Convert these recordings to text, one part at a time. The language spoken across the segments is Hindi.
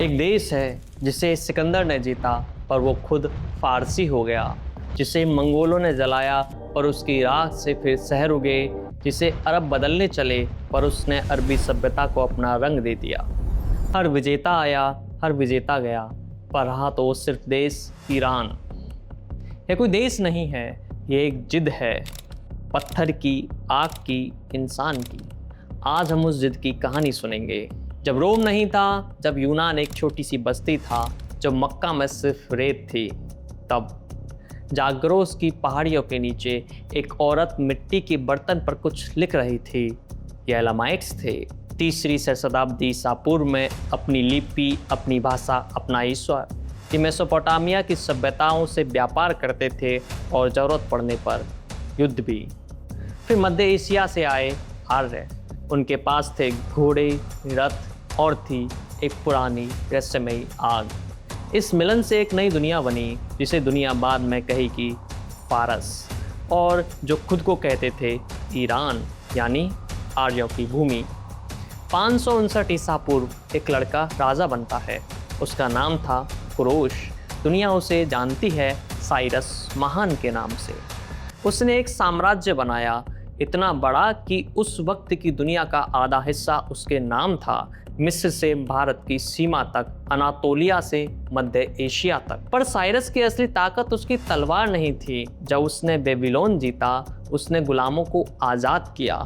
एक देश है जिसे सिकंदर ने जीता पर वो खुद फारसी हो गया, जिसे मंगोलों ने जलाया पर उसकी राख से फिर शहर उगे, जिसे अरब बदलने चले पर उसने अरबी सभ्यता को अपना रंग दे दिया। हर विजेता आया, हर विजेता गया, पर रहा तो वो सिर्फ देश ईरान। यह कोई देश नहीं है, ये एक जिद है, पत्थर की, आग की, इंसान की। आज हम उस जिद की कहानी सुनेंगे। जब रोम नहीं था, जब यूनान एक छोटी सी बस्ती था, जब मक्का में सिर्फ रेत थी, तब जाग्रोस की पहाड़ियों के नीचे एक औरत मिट्टी के बर्तन पर कुछ लिख रही थी। ये एलामाइट्स थे। तीसरी शताब्दी ईसा पूर्व में अपनी लिपि, अपनी भाषा, अपना ईश्वर। ये मेसोपोटामिया की सभ्यताओं से व्यापार करते थे और जरूरत पड़ने पर युद्ध भी। फिर मध्य एशिया से आए आर्य। उनके पास थे घोड़े, रथ और थी एक पुरानी रहस्यमयी आग। इस मिलन से एक नई दुनिया बनी, जिसे दुनिया बाद में कहेगी फारस, और जो खुद को कहते थे ईरान, यानी आर्यों की भूमि। 559 ईसा पूर्व एक लड़का राजा बनता है। उसका नाम था कुरोश। दुनिया उसे जानती है साइरस महान के नाम से। उसने एक साम्राज्य बनाया, इतना बड़ा कि उस वक्त की दुनिया का आधा हिस्सा उसके नाम था। मिस्र से भारत की सीमा तक, अनातोलिया से मध्य एशिया तक। पर साइरस की असली ताकत उसकी तलवार नहीं थी। जब उसने बेबीलोन जीता, उसने गुलामों को आज़ाद किया,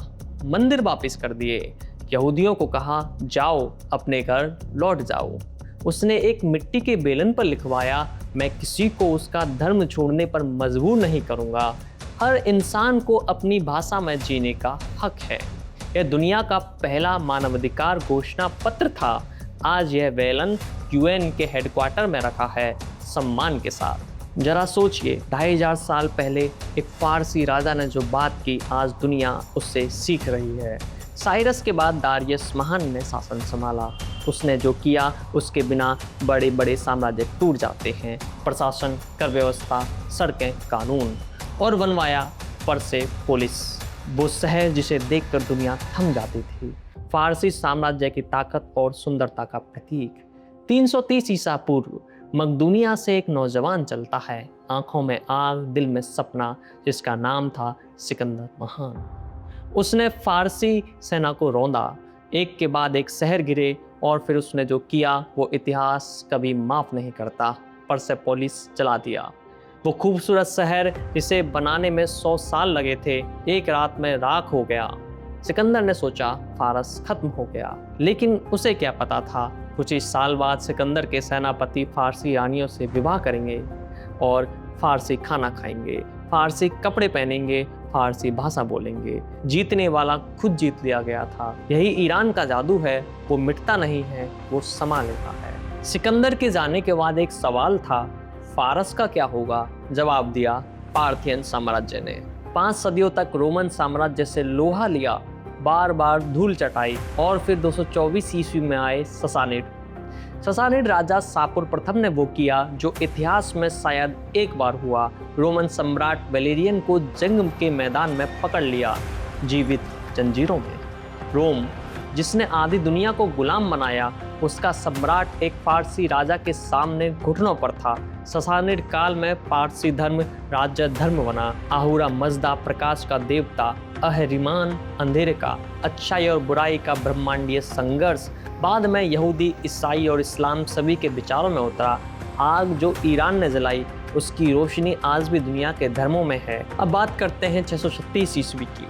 मंदिर वापस कर दिए, यहूदियों को कहा जाओ अपने घर लौट जाओ। उसने एक मिट्टी के बेलन पर लिखवाया, मैं किसी को उसका धर्म छोड़ने पर मजबूर नहीं करूँगा। हर इंसान को अपनी भाषा में जीने का हक है। यह दुनिया का पहला मानवाधिकार घोषणा पत्र था। आज यह वेलन यूएन के हेडक्वार्टर में रखा है, सम्मान के साथ। जरा सोचिए, 2500 साल पहले एक फारसी राजा ने जो बात की, आज दुनिया उससे सीख रही है। साइरस के बाद दारियस महान ने शासन संभाला। उसने जो किया, उसके बिना बड़े बड़े साम्राज्य टूट जाते हैं। प्रशासन, कर व्यवस्था, सड़कें, कानून, और बनवाया पर से पुलिस, वो शहर जिसे देखकर दुनिया थम जाती थी। फारसी साम्राज्य की ताकत और सुंदरता का प्रतीक। 330 ईसा पूर्व मकदूनिया से एक नौजवान चलता है, आंखों में आग, दिल में सपना, जिसका नाम था सिकंदर महान। उसने फारसी सेना को रौंदा, एक के बाद एक शहर गिरे, और फिर उसने जो किया वो इतिहास कभी माफ नहीं करता। पर से पुलिस चला दिया। वो खूबसूरत शहर जिसे बनाने में 100 साल लगे थे, एक रात में राख हो गया। सिकंदर ने सोचा फारस खत्म हो गया, लेकिन उसे क्या पता था, कुछ ही साल बाद सिकंदर के सेनापति फारसी रानियों से विवाह करेंगे और फारसी खाना खाएंगे, फारसी कपड़े पहनेंगे, फारसी भाषा बोलेंगे। जीतने वाला खुद जीत लिया गया था। यही ईरान का जादू है, वो मिटता नहीं है, वो समा लेता है। सिकंदर के जाने के बाद एक सवाल था, फारस का क्या होगा? जवाब दिया पार्थियन साम्राज्य ने। 5 सदियों तक रोमन साम्राज्य से लोहा लिया, बार बार धूल चटाई, और फिर 224 ईस्वी में आए ससानिड राजा शापुर प्रथम ने वो किया जो इतिहास में शायद एक बार हुआ। रोमन सम्राट वेलेरियन को जंग के मैदान में पकड़ लिया, जीवित जंजीरों में। रोम, जिसने आधी दुनिया को गुलाम बनाया, उसका सम्राट एक फारसी राजा के सामने घुटनों पर था। ससानिड काल में पारसी धर्म राज्य धर्म बना। आहूरा मजदा प्रकाश का देवता, अहरिमान अंधेरे का, अच्छाई और बुराई का ब्रह्मांडीय संघर्ष। बाद में यहूदी, ईसाई और इस्लाम सभी के विचारों में उतरा। आग जो ईरान ने जलाई, उसकी रोशनी आज भी दुनिया के धर्मों में है। अब बात करते हैं 636 ईस्वी की।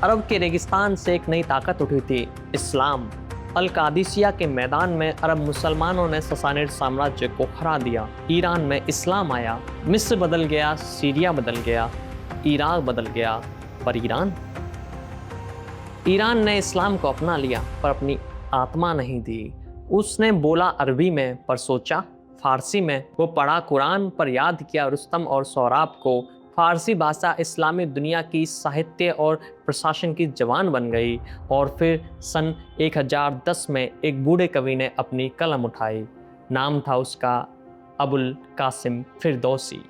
अरब के रेगिस्तान से एक नई ताकत उठी थी, इस्लाम। अल कादिसिया के मैदान में अरब मुसलमानों ने ससानिड साम्राज्य को हरा दिया। ईरान में इस्लाम आया। मिस्र बदल गया, सीरिया बदल गया, इराक बदल गया, पर ईरान ने इस्लाम को अपना लिया, पर अपनी आत्मा नहीं दी। उसने बोला अरबी में, पर सोचा फारसी में। वो पढ़ा कुरान, पर याद किया रुस्तम और सौराब को। फारसी भाषा इस्लामी दुनिया की साहित्य और प्रशासन की जबान बन गई। और फिर सन 1010 में एक बूढ़े कवि ने अपनी कलम उठाई। नाम था उसका अबुल कासिम फिरदौसी।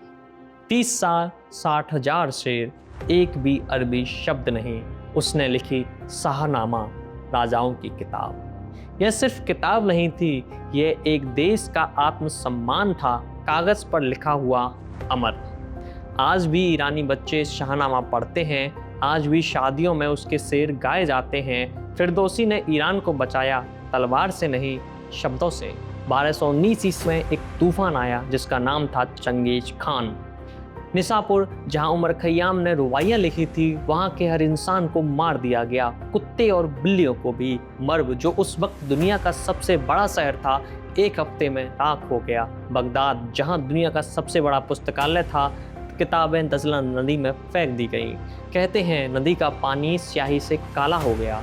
30 साल, 60,000 शेर, एक भी अरबी शब्द नहीं। उसने लिखी शाहनामा, राजाओं की किताब। यह सिर्फ किताब नहीं थी, यह एक देश का आत्मसम्मान था, कागज पर लिखा हुआ अमर। आज भी ईरानी बच्चे शाहनामा पढ़ते हैं, आज भी शादियों में उसके शेर गाए जाते हैं। फिरदौसी ने ईरान को बचाया, तलवार से नहीं, शब्दों से। 1219 ईस्वी में एक तूफान आया जिसका नाम था चंगेज खान। निसापुर, जहां उमर खयाम ने रुबाइयाँ लिखी थी, वहां के हर इंसान को मार दिया गया, कुत्ते और बिल्लियों को भी। मर्व, जो उस वक्त दुनिया का सबसे बड़ा शहर था, एक हफ्ते में राख हो गया। बगदाद, जहां दुनिया का सबसे बड़ा पुस्तकालय था, किताबें दजला नदी में फेंक दी गईं। कहते हैं नदी का पानी स्याही से काला हो गया।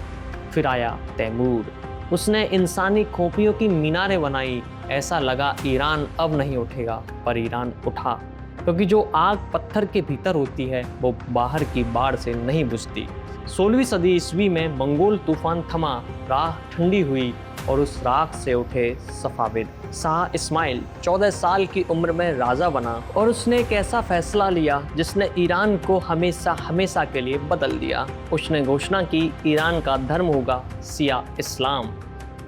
फिर आया तैमूर, उसने इंसानी खोपड़ियों की मीनारें बनाई। ऐसा लगा ईरान अब नहीं उठेगा, पर ईरान उठा, क्योंकि जो आग पत्थर के भीतर होती है वो बाहर की बाढ़ से नहीं बुझती। 16वीं सदी ईस्वी में मंगोल तूफान थमा, राह ठंडी हुई और उस राख से उठे सफाविद। शाह इस्माइल 14 साल की उम्र में राजा बना और उसने एक ऐसा फैसला लिया जिसने ईरान को हमेशा हमेशा के लिए बदल दिया। उसने घोषणा की, ईरान का धर्म होगा शिया इस्लाम।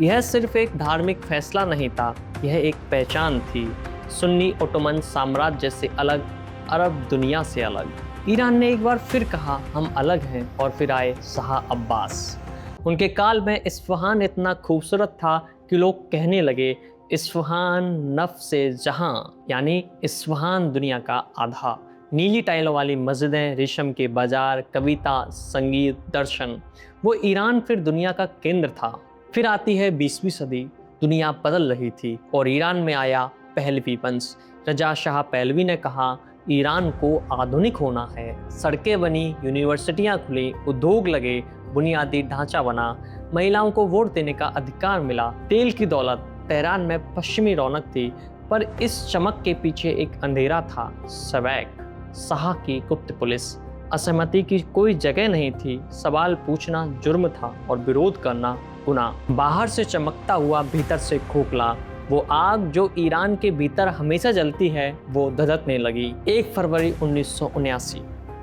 यह सिर्फ एक धार्मिक फैसला नहीं था, यह एक पहचान थी, सुन्नी ओटोमन साम्राज्य से अलग, अरब दुनिया से अलग। ईरान ने एक बार फिर कहा, हम अलग हैं, और फिर आए शाह अब्बास। उनके काल में इस्फहान इतना खूबसूरत था कि लोग कहने लगे, इस्फहान नफ्स जहां, यानी इस्फहान दुनिया का आधा। नीली टाइलों वाली मस्जिदें, रेशम के बाजार, कविता, संगीत, दर्शन, वो ईरान फिर दुनिया का केंद्र था। फिर आती है 20वीं सदी, दुनिया बदल रही थी और ईरान में आया पहलवी वंश। रजा शाह पहलवी ने कहा, ईरान को आधुनिक होना है। सड़कें बनी, यूनिवर्सिटियां खुली, उद्योग लगे, बुनियादी ढांचा बना, महिलाओं को वोट देने का अधिकार मिला। तेल की दौलत, तेहरान में पश्चिमी रौनक थी, पर इस चमक के पीछे एक अंधेरा था। सवैक, शाह की गुप्त पुलिस, असहमति की कोई जगह नहीं थी। सवाल पूछना जुर्म था और विरोध करना गुनाह। बाहर से चमकता हुआ, भीतर से खोखला, वो आग जो ईरान के भीतर हमेशा जलती है, वो धधकने लगी। 1 फरवरी 1979,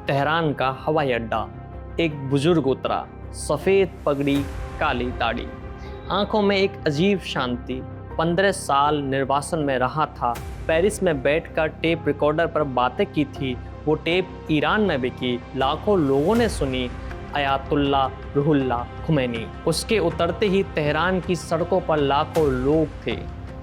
तेहरान का हवाई अड्डा। एक बुजुर्ग उतरा, सफ़ेद पगड़ी, काली दाढ़ी, आंखों में एक अजीब शांति। 15 साल निर्वासन में रहा था, पेरिस में बैठकर टेप रिकॉर्डर पर बातें की थी। वो टेप ईरान में बिकी, लाखों लोगों ने सुनी। Ayatollah Ruhollah Khomeini. उसके उतरते ही तेहरान की सड़कों पर लाखों लोग थे।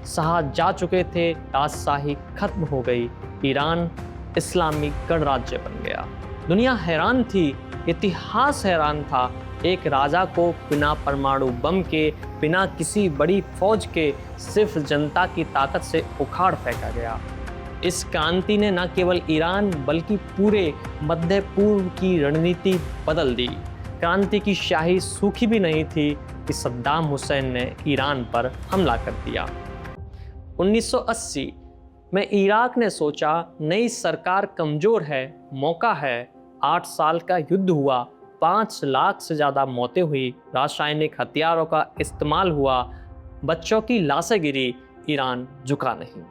शाह जा चुके थे, राजशाही खत्म हो गई, ईरान इस्लामी गणराज्य बन गया। दुनिया हैरान थी, इतिहास हैरान था। एक राजा को बिना परमाणु बम के, बिना किसी बड़ी फौज के, सिर्फ जनता की ताकत से उखाड़ फेंका गया। इस क्रांति ने न केवल ईरान बल्कि पूरे मध्य पूर्व की रणनीति बदल दी। क्रांति की स्याही सूखी भी नहीं थी कि सद्दाम हुसैन ने ईरान पर हमला कर दिया। 1980 में इराक ने सोचा, नई सरकार कमज़ोर है, मौका है। 8 साल का युद्ध हुआ, 5 लाख से ज़्यादा मौतें हुई, रासायनिक हथियारों का इस्तेमाल हुआ, बच्चों की लाशें गिरी, ईरान झुका नहीं।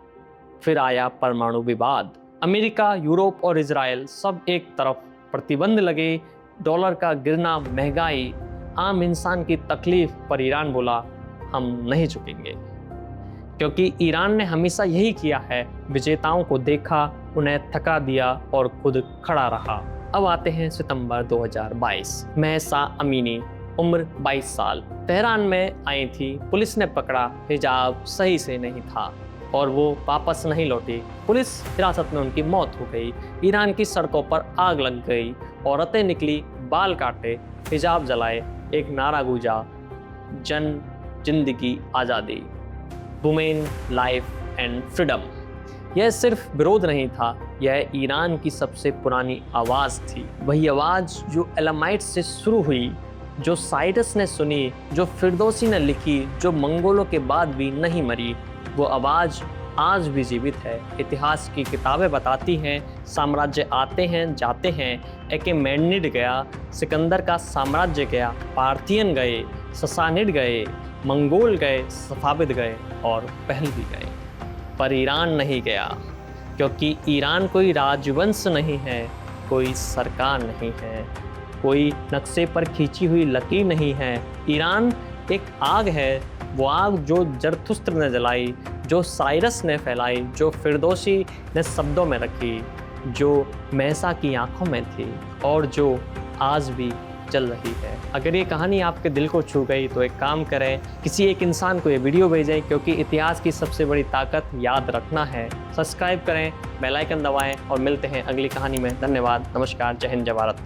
फिर आया परमाणु विवाद। अमेरिका, यूरोप और इजराइल सब एक तरफ, प्रतिबंध लगे, डॉलर का गिरना, महंगाई, आम इंसान की तकलीफ। पर ईरान बोला, हम नहीं झुकेंगे, क्योंकि ईरान ने हमेशा यही किया है। विजेताओं को देखा, उन्हें थका दिया और खुद खड़ा रहा। अब आते हैं सितंबर 2022। महसा अमीनी, उम्र 22 साल, तेहरान में आई थी। पुलिस ने पकड़ा, हिजाब सही से नहीं था और वो वापस नहीं लौटी। पुलिस हिरासत में उनकी मौत हो गई। ईरान की सड़कों पर आग लग गई, औरतें निकली, बाल काटे, हिजाब जलाए, एक नारा गूंजा, जन, जिंदगी, आज़ादी, वुमेन, लाइफ एंड फ्रीडम। यह सिर्फ विरोध नहीं था, यह ईरान की सबसे पुरानी आवाज़ थी। वही आवाज़ जो एलामाइट से शुरू हुई, जो साइरस ने सुनी, जो फिरदौसी ने लिखी, जो मंगोलों के बाद भी नहीं मरी। वो आवाज़ आज भी जीवित है। इतिहास की किताबें बताती हैं, साम्राज्य आते हैं जाते हैं। एकेमेनिड गया, सिकंदर का साम्राज्य गया, पार्थियन गए, ससानिड गए, मंगोल गए, सफाविद गए और पहलवी गए, पर ईरान नहीं गया, क्योंकि ईरान कोई राजवंश नहीं है, कोई सरकार नहीं है, कोई नक्शे पर खींची हुई लकीर नहीं है। ईरान एक आग है वो आग जो जरथुस्त्र ने जलाई, जो साइरस ने फैलाई, जो फिरदौसी ने शब्दों में रखी, जो महसा की आंखों में थी और जो आज भी चल रही है। अगर ये कहानी आपके दिल को छू गई तो एक काम करें, किसी एक इंसान को ये वीडियो भेजें, क्योंकि इतिहास की सबसे बड़ी ताकत याद रखना है। सब्सक्राइब करें, बेल आइकन दबाएं और मिलते हैं अगली कहानी में। धन्यवाद, नमस्कार, जय हिंद, जय भारत।